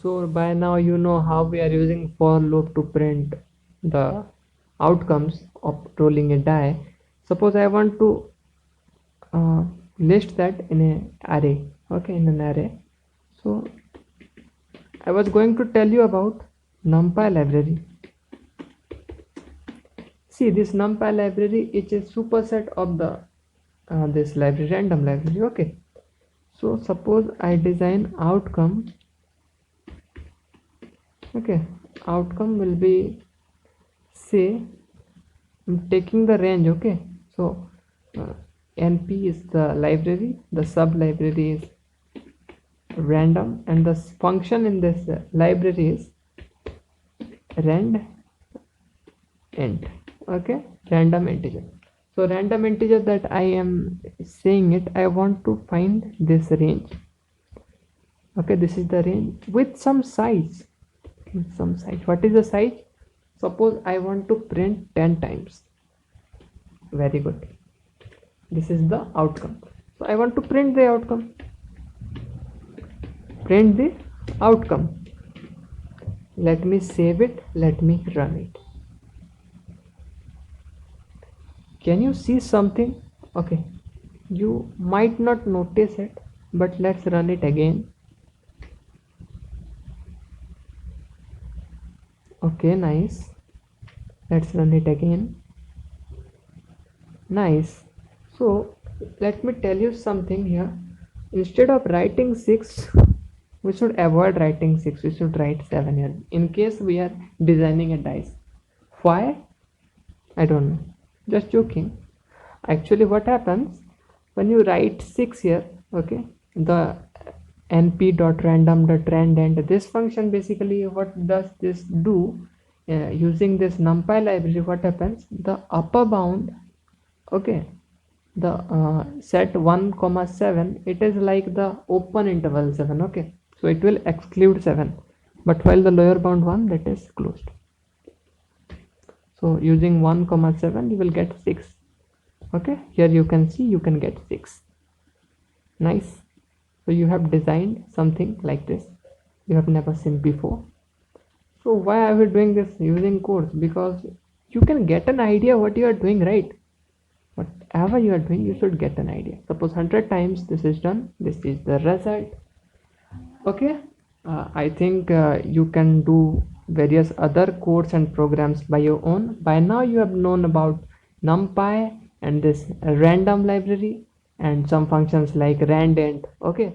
So by now you know how we are using for loop to print the outcomes of rolling a die. Suppose I want to uh, list that in an array, okay, in an array. So I was going to tell you about NumPy library. See, this NumPy library is a superset of the this library, random library. Okay, so suppose I design outcome. Okay, outcome will be, say, I'm taking the range. Okay, so uh, np is the library, the sub library is random, and the function in this library is rand int. Okay, random integer. So random integer that I am saying it, I want to find this range. Okay, this is the range with some size. With some size. What is the size? Suppose I want to print 10 times. Very good. This is the outcome. So I want to print the outcome. Print the outcome. Let me save it. Let me run it. Can you see something? Okay, you might not notice it, but let's run it again. Okay, nice. Let's run it again. Nice. So let me tell you something here. Instead of writing 6, we should avoid writing 6. We should write 7 here in case we are designing a dice. Why? I don't know. Just joking. Actually, what happens when you write 6 here? Okay, the np.random.randint, this function basically, what does this do? Using this NumPy library, what happens? The upper bound, okay, the set 1,7, it is like the open interval 7. Okay, so it will exclude 7, but while the lower bound 1, that is closed. So using 1,7 you will get 6. Okay, here you can see you can get 6. Nice. So you have designed something like this you have never seen before. So why are we doing this using codes? Because you can get an idea what you are doing, right? Whatever you are doing, you should get an idea. Suppose 100 times this is done, this is the result. Okay, I think you can do various other codes and programs by your own. By now you have known about NumPy and this random library and some functions like randint. Okay,